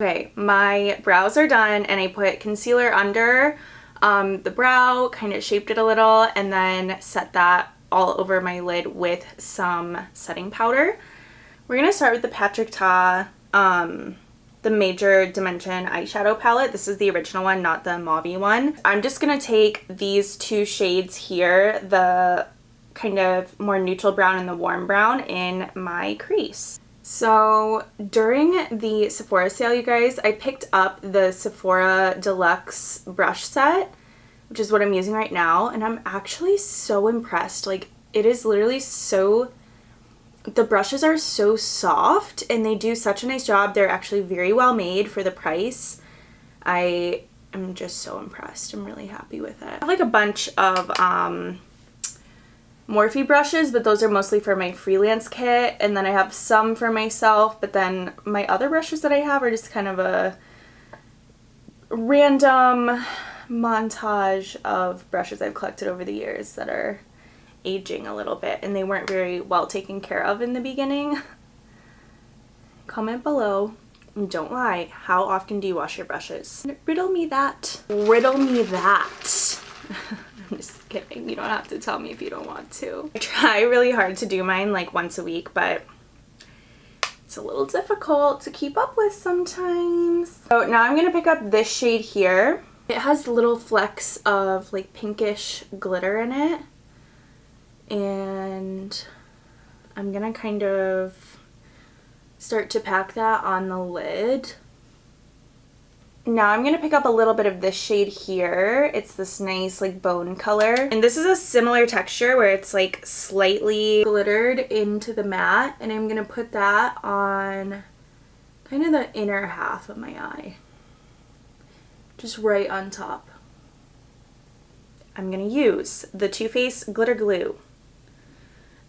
Okay, my brows are done and I put concealer under the brow, kind of shaped it a little, and then set that all over my lid with some setting powder. We're going to start with the Patrick Ta, the Major Dimension eyeshadow palette. This is the original one, not the mauve one. I'm just going to take these two shades here, the kind of more neutral brown and the warm brown, in my crease. So during the Sephora sale, you guys, I picked up the Sephora Deluxe brush set, which is what I'm using right now, and I'm actually so impressed. Like, it is literally so, the brushes are so soft and they do such a nice job. They're actually very well made for the price. I am just so impressed. I'm really happy with it. I have like a bunch of Morphe brushes, but those are mostly for my freelance kit, and then I have some for myself, but then my other brushes that I have are just kind of a random montage of brushes I've collected over the years that are aging a little bit, and they weren't very well taken care of in the beginning. Comment below, and don't lie, how often do you wash your brushes? Riddle me that. Riddle me that. I'm just kidding. You don't have to tell me if you don't want to. I try really hard to do mine like once a week, but it's a little difficult to keep up with sometimes. So now I'm going to pick up this shade here. It has little flecks of like pinkish glitter in it. And I'm going to kind of start to pack that on the lid. Now I'm going to pick up a little bit of this shade here. It's this nice like bone color. And this is a similar texture where it's like slightly glittered into the matte. And I'm going to put that on kind of the inner half of my eye. Just right on top. I'm going to use the Too Faced Glitter Glue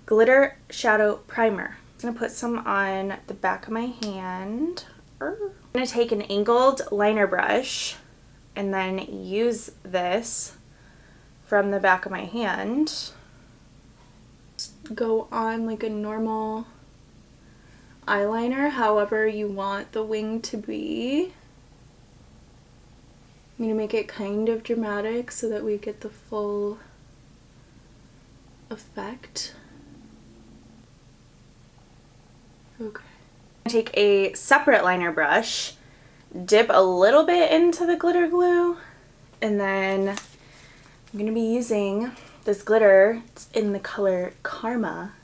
Glitter Shadow Primer. I'm going to put some on the back of my hand. I'm going to take an angled liner brush and then use this from the back of my hand. Go on like a normal eyeliner, however you want the wing to be. I'm going to make it kind of dramatic so that we get the full effect. Okay. Take a separate liner brush, dip a little bit into the glitter glue, and then I'm going to be using this glitter. It's in the color Karma.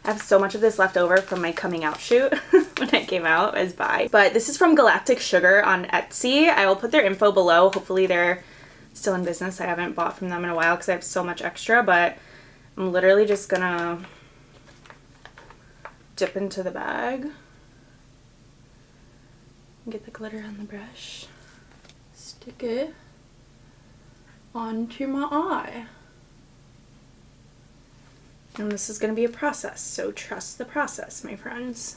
I have so much of this left over from my coming out shoot when I came out as bi. But this is from Galactic Sugar on Etsy. I will put their info below. Hopefully they're still in business. I haven't bought from them in a while because I have so much extra, but I'm literally just gonna dip into the bag. Get the glitter on the brush, stick it onto my eye. And this is going to be a process, so trust the process, my friends.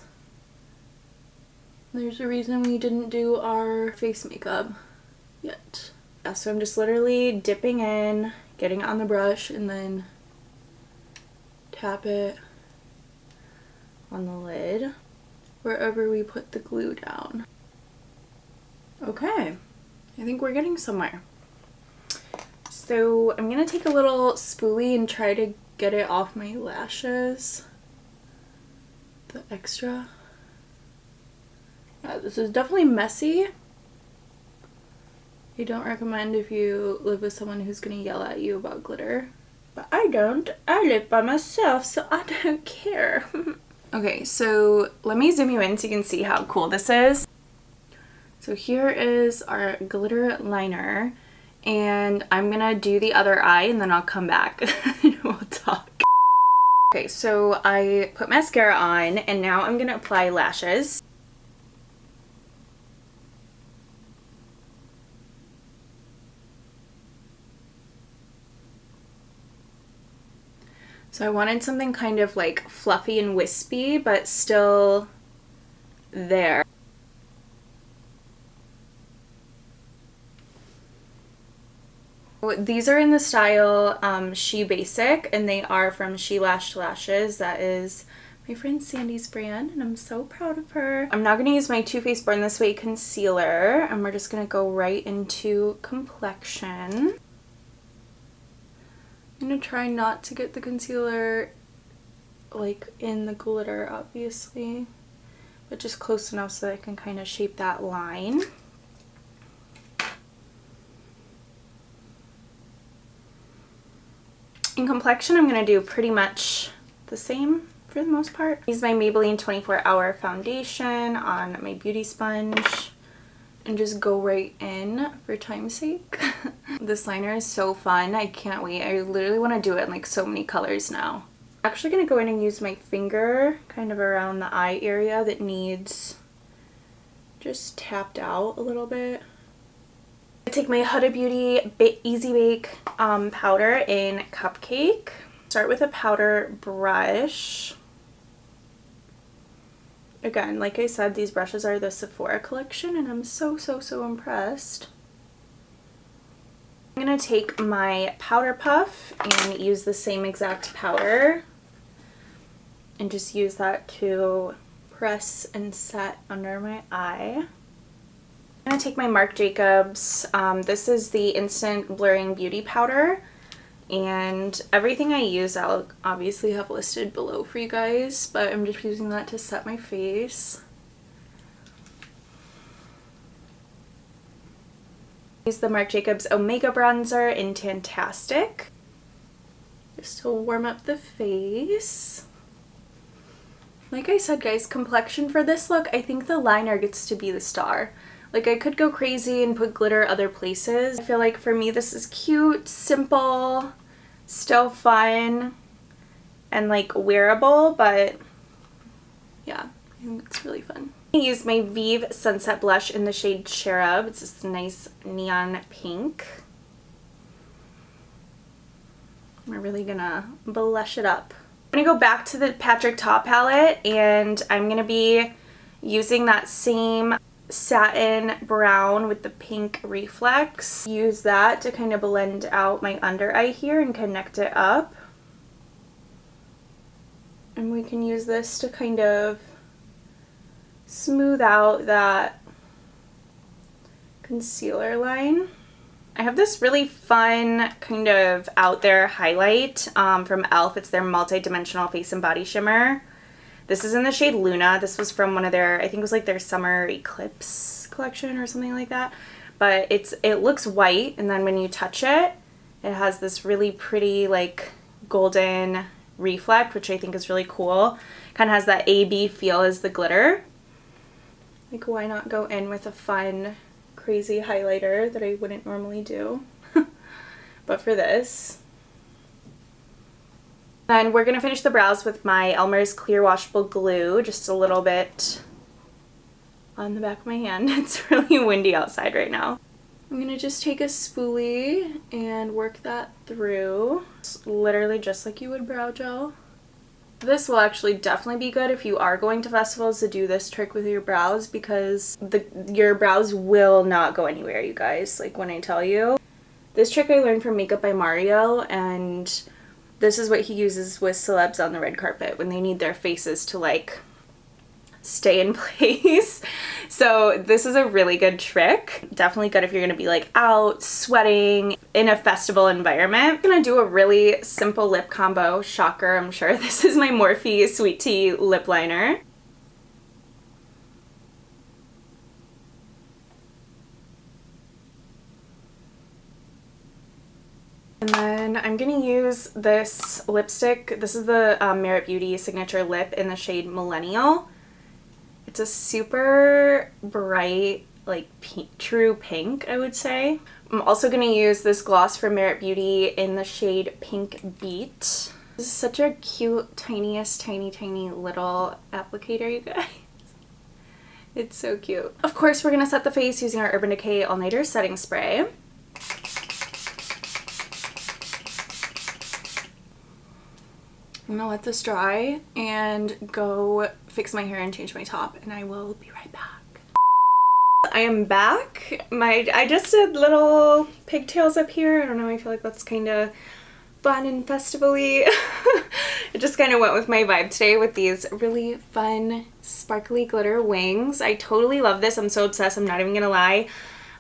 There's a reason we didn't do our face makeup yet. Yeah, so I'm just literally dipping in, getting it on the brush, and then tap it on the lid wherever we put the glue down. Okay, I think we're getting somewhere. So I'm gonna take a little spoolie and try to get it off my lashes. The extra. Yeah, this is definitely messy. I don't recommend if you live with someone who's gonna yell at you about glitter. But I don't. I live by myself, so I don't care. Okay, so let me zoom you in so you can see how cool this is. So here is our glitter liner, and I'm gonna do the other eye and then I'll come back and we'll talk. Okay, so I put mascara on and now I'm gonna apply lashes. So I wanted something kind of like fluffy and wispy, but still there. These are in the style Shebasic, and they are from Shelashed Lashes. That is my friend Sandy's brand, and I'm so proud of her. I'm now going to use my Too Faced Born This Way concealer, and we're just going to go right into complexion. I'm going to try not to get the concealer like in the glitter, obviously, but just close enough so that I can kind of shape that line. In complexion, I'm going to do pretty much the same for the most part. Use my Maybelline 24-hour foundation on my beauty sponge and just go right in for time's sake. This liner is so fun. I can't wait. I literally want to do it in like so many colors now. I'm actually going to go in and use my finger kind of around the eye area that needs just tapped out a little bit. I take my Huda Beauty Easy Bake powder in Cupcake. Start with a powder brush. Again, like I said, these brushes are the Sephora collection, and I'm so impressed. I'm going to take my powder puff and use the same exact powder and just use that to press and set under my eye. I'm going to take my Marc Jacobs. This is the Instant Blurring Beauty Powder. And everything I use I'll obviously have listed below for you guys, but I'm just using that to set my face. Use the Marc Jacobs Omega Bronzer in Tantastic, just to warm up the face. Like I said, guys, complexion for this look, I think the liner gets to be the star. Like, I could go crazy and put glitter other places. I feel like for me this is cute, simple, still fun, and like wearable, but yeah, I think it's really fun. I use my Vieve Sunset Blush in the shade Cherub. It's this nice neon pink. We're really gonna blush it up. I'm gonna go back to the Patrick Ta palette, and I'm gonna be using that same satin brown with the pink reflex. Use that to kind of blend out my under eye here and connect it up. And we can use this to kind of smooth out that concealer line. I have this really fun kind of out there highlight from e.l.f. It's their multi-dimensional face and body shimmer. This is in the shade Luna. This was from one of their, I think it was like their summer eclipse collection or something like that. But it looks white, and then when you touch it, it has this really pretty like golden reflect, which I think is really cool. Kind of has that AB feel as the glitter. Like, why not go in with a fun, crazy highlighter that I wouldn't normally do? But for this. Then we're going to finish the brows with my Elmer's Clear Washable Glue, just a little bit on the back of my hand. It's really windy outside right now. I'm going to just take a spoolie and work that through. It's literally just like you would brow gel. This will actually definitely be good if you are going to festivals to do this trick with your brows, because your brows will not go anywhere, you guys, like when I tell you. This trick I learned from Makeup by Mario, and this is what he uses with celebs on the red carpet when they need their faces to like stay in place. So this is a really good trick. Definitely good if you're gonna be like out sweating in a festival environment. I'm gonna do a really simple lip combo. Shocker, I'm sure. This is my Morphe Sweet Tea lip liner. And then I'm going to use this lipstick. This is the Merit Beauty Signature Lip in the shade Millennial. It's a super bright, like true pink, I would say. I'm also going to use this gloss from Merit Beauty in the shade Pink Beat. This is such a cute, tiny little applicator, you guys. It's so cute. Of course, we're going to set the face using our Urban Decay All Nighter Setting Spray. I'm gonna let this dry and go fix my hair and change my top, and I will be right back. I am back. I just did little pigtails up here. I don't know, I feel like that's kind of fun and festival-y. It just kind of went with my vibe today with these really fun sparkly glitter wings. I totally love this. I'm so obsessed. I'm not even gonna lie.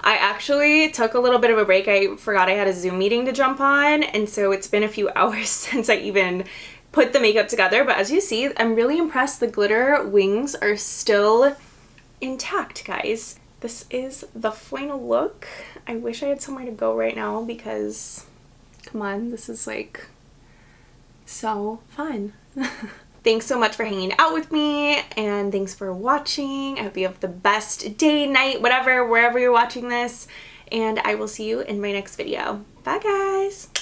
I actually took a little bit of a break. I forgot I had a Zoom meeting to jump on, and so it's been a few hours since I even put the makeup together. But as you see, I'm really impressed. The glitter wings are still intact, guys. This is the final look. I wish I had somewhere to go right now because, come on, this is like so fun. Thanks so much for hanging out with me, and thanks for watching. I hope you have the best day, night, whatever, wherever you're watching this, and I will see you in my next video. Bye, guys!